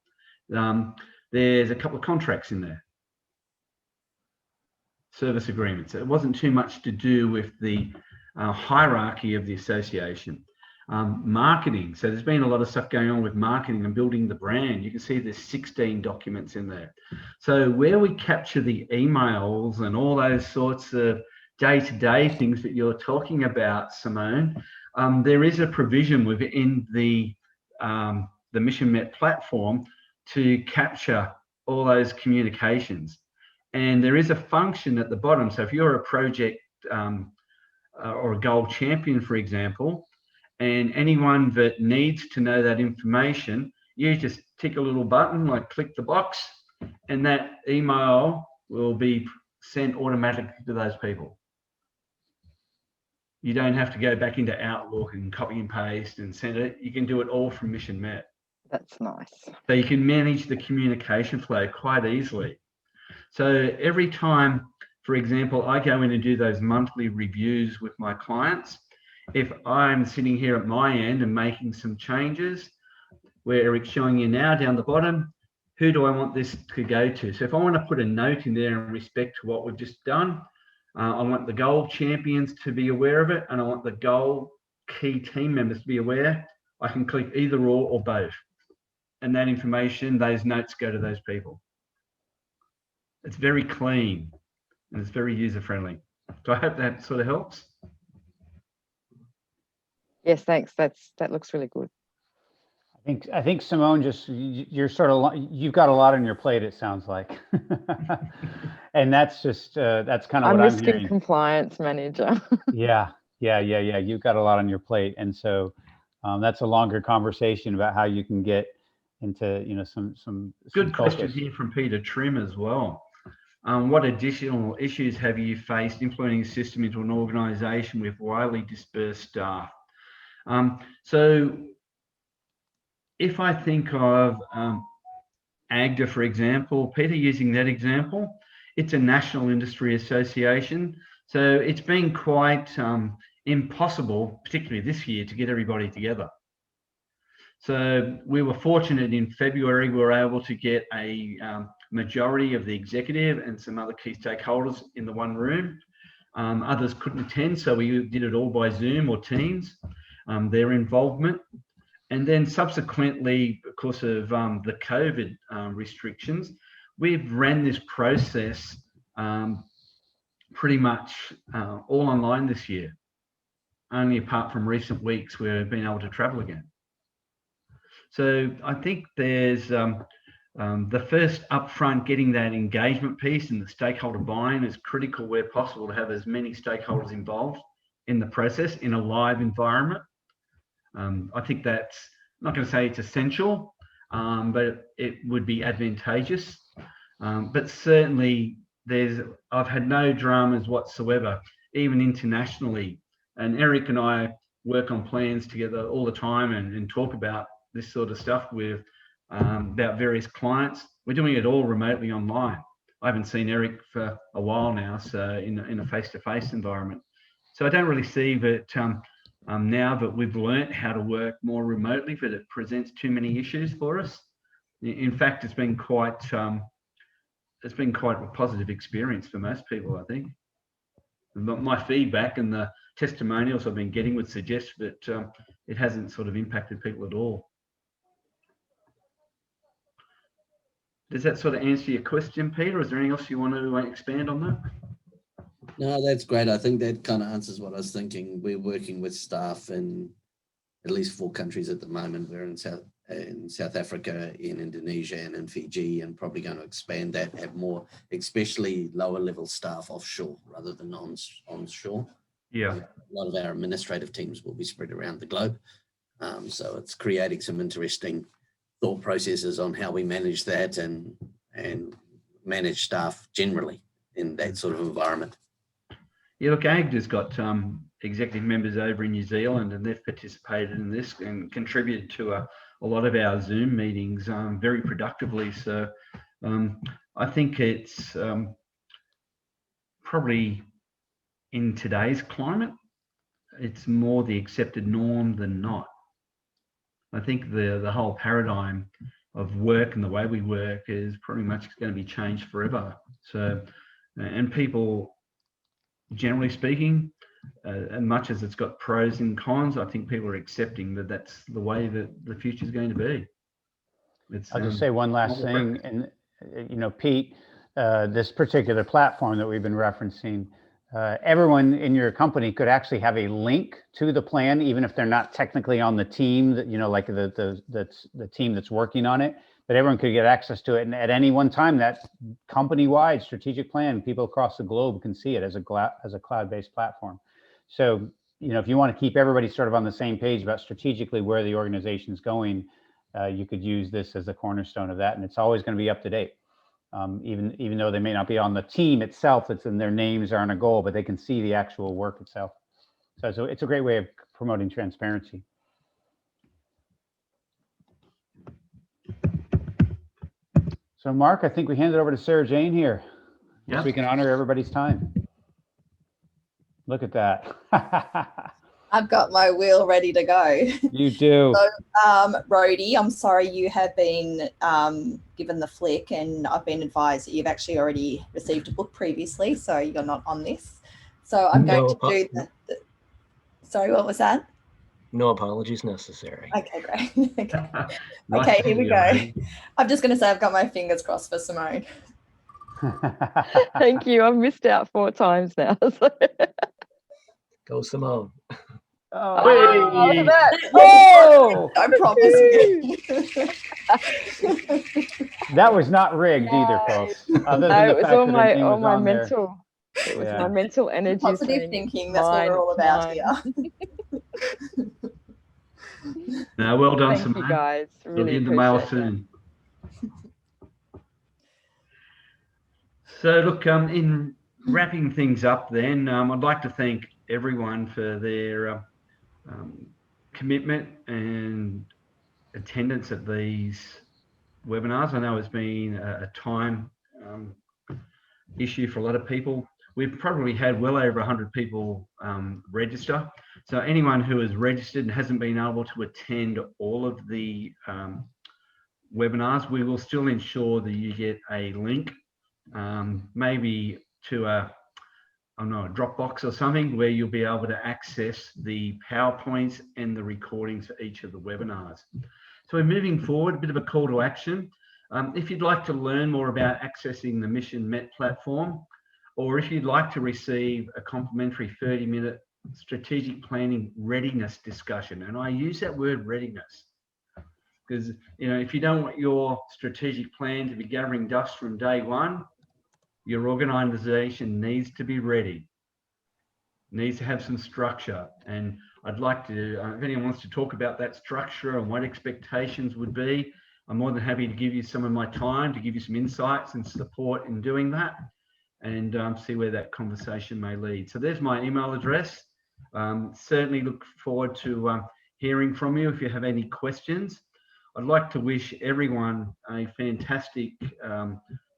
there's a couple of contracts in there. Service agreements. It wasn't too much to do with the hierarchy of the association. Marketing. So there's been a lot of stuff going on with marketing and building the brand. You can see there's 16 documents in there. So where we capture the emails and all those sorts of day-to-day things that you're talking about, Simone, there is a provision within the Mission Met platform to capture all those communications. And there is a function at the bottom. So if you're a project or a goal champion, for example, and anyone that needs to know that information, you just tick a little button, like click the box, and that email will be sent automatically to those people. You don't have to go back into Outlook and copy and paste and send it. You can do it all from Mission Met. That's nice. So you can manage the communication flow quite easily. So every time, for example, I go in and do those monthly reviews with my clients, if I'm sitting here at my end and making some changes, where Eric's showing you now down the bottom, who do I want this to go to? So if I want to put a note in there in respect to what we've just done, I want the goal champions to be aware of it, and I want the goal key team members to be aware. I can click either or both. And that information, those notes go to those people. It's very clean and it's very user friendly. So I hope that sort of helps. Yes, thanks. That looks really good. I think Simone, just you're sort of, you've got a lot on your plate, it sounds like. And that's just that's kind of I'm what I'm risk hearing. and compliance manager. Yeah. You've got a lot on your plate, and so that's a longer conversation about how you can get into, you know, some Good question focus. here from Peter Trim as well. What additional issues have you faced implementing a system into an organisation with widely dispersed staff? So if I think of AGDA, for example, Peter, using that example, it's a national industry association. So it's been quite impossible, particularly this year, to get everybody together. So we were fortunate in February, we were able to get a majority of the executive and some other key stakeholders in the one room. Others couldn't attend, so we did it all by Zoom or Teams, their involvement. And then subsequently, because of the COVID restrictions, we've ran this process pretty much all online this year, only apart from recent weeks where we've been able to travel again. So I think there's the first upfront, getting that engagement piece and the stakeholder buy-in is critical where possible, to have as many stakeholders involved in the process in a live environment. I think that's, I'm not going to say it's essential, but it would be advantageous. But certainly I've had no dramas whatsoever, even internationally. And Eric and I work on plans together all the time and talk about this sort of stuff with about various clients. We're doing it all remotely online. I haven't seen Eric for a while now, so in a face-to-face environment. So I don't really see that now that we've learnt how to work more remotely, that it presents too many issues for us. In fact, it's been quite a positive experience for most people, I think. My feedback and the testimonials I've been getting would suggest that it hasn't sort of impacted people at all. Does that sort of answer your question, Peter? Is there anything else you want to expand on that? No, that's great. I think that kind of answers what I was thinking. We're working with staff in at least 4 countries at the moment. We're in South Africa, in Indonesia, and in Fiji, and probably going to expand that, have more, especially lower level staff offshore rather than onshore. Yeah. A lot of our administrative teams will be spread around the globe. So it's creating some interesting thought processes on how we manage that and manage staff generally in that sort of environment. Yeah, look, AGDA's got executive members over in New Zealand, and they've participated in this and contributed to a lot of our Zoom meetings very productively. So I think it's probably, in today's climate, it's more the accepted norm than not. I think the whole paradigm of work and the way we work is pretty much going to be changed forever. So, and people, generally speaking, as much as it's got pros and cons, I think people are accepting that that's the way that the future is going to be. I'll just say one last thing, and you know, Pete, this particular platform that we've been referencing, everyone in your company could actually have a link to the plan, even if they're not technically on the team that, you know, like the team that's working on it, but everyone could get access to it. And at any one time, that company-wide strategic plan, people across the globe can see it as a cloud-based platform. So, you know, if you want to keep everybody sort of on the same page about strategically where the organization is going, you could use this as the cornerstone of that. And it's always going to be up to date. Even though they may not be on the team itself, it's in their names aren't a goal, but they can see the actual work itself. So it's a great way of promoting transparency. So Mark, I think we hand it over to Sarah Jane here. Yeah. So we can honor everybody's time. Look at that. I've got my wheel ready to go. You do. So, Rhodey, I'm sorry you have been given the flick, and I've been advised that you've actually already received a book previously, so you're not on this. So I'm going to do the sorry, what was that? No apologies necessary. Okay, great. Okay, Nice okay, here we to go. see you. I'm just going to say I've got my fingers crossed for Simone. Thank you. I've missed out 4 times now. So. Go Simone. Oh, Oh, look at that. oh, I promise. that was not rigged either, folks. Other No, than the it was fact all that her my name was on there. mental. It was Yeah. my mental energy. Positive saying, thinking, that's what mine, we're all about mine. here. No, well done, Thank you, Simone. guys. We'll Really be in the mail appreciate that. soon. So look, in wrapping things up then, I'd like to thank everyone for their commitment and attendance at these webinars. I know it's been a time issue for a lot of people. We've probably had well over 100 people register. So anyone who is registered and hasn't been able to attend all of the webinars, we will still ensure that you get a link, maybe to a Dropbox or something, where you'll be able to access the PowerPoints and the recordings for each of the webinars. So we're moving forward, a bit of a call to action. If you'd like to learn more about accessing the Mission Met platform, or if you'd like to receive a complimentary 30-minute strategic planning readiness discussion, and I use that word readiness because, you know, if you don't want your strategic plan to be gathering dust from day one, your organization needs to be ready, needs to have some structure. And I'd like to, if anyone wants to talk about that structure and what expectations would be, I'm more than happy to give you some of my time to give you some insights and support in doing that, and see where that conversation may lead. So there's my email address. Certainly look forward to hearing from you if you have any questions. I'd like to wish everyone a fantastic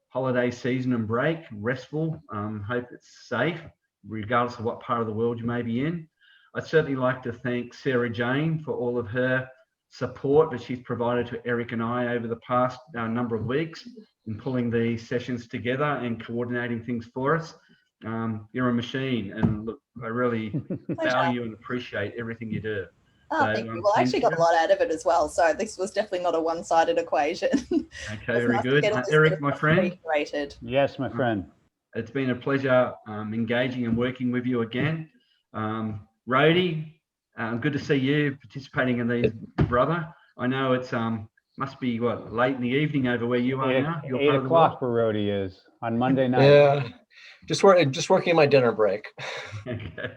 holiday season and break, restful. Hope it's safe, regardless of what part of the world you may be in. I'd certainly like to thank Sarah Jane for all of her support that she's provided to Eric and I over the past number of weeks in pulling these sessions together and coordinating things for us. You're a machine, and look, I really value and appreciate everything you do. Oh, So, thank you. Well, I actually got a lot out of it as well. So this was definitely not a one-sided equation. Okay, very good. Eric, my friend. Yes, my friend. It's been a pleasure engaging and working with you again. Rhodey, good to see you participating in these, brother. I know it's must be what, late in the evening over where you are now. 8 o'clock where Rhodey is on Monday night. Yeah, just working my dinner break. Okay,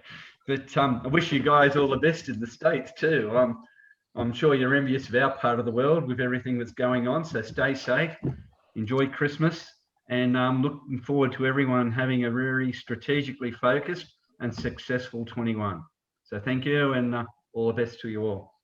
but I wish you guys all the best in the States too. I'm sure you're envious of our part of the world with everything that's going on. So stay safe, enjoy Christmas, and I'm looking forward to everyone having a very strategically focused and successful 21. So thank you, and all the best to you all.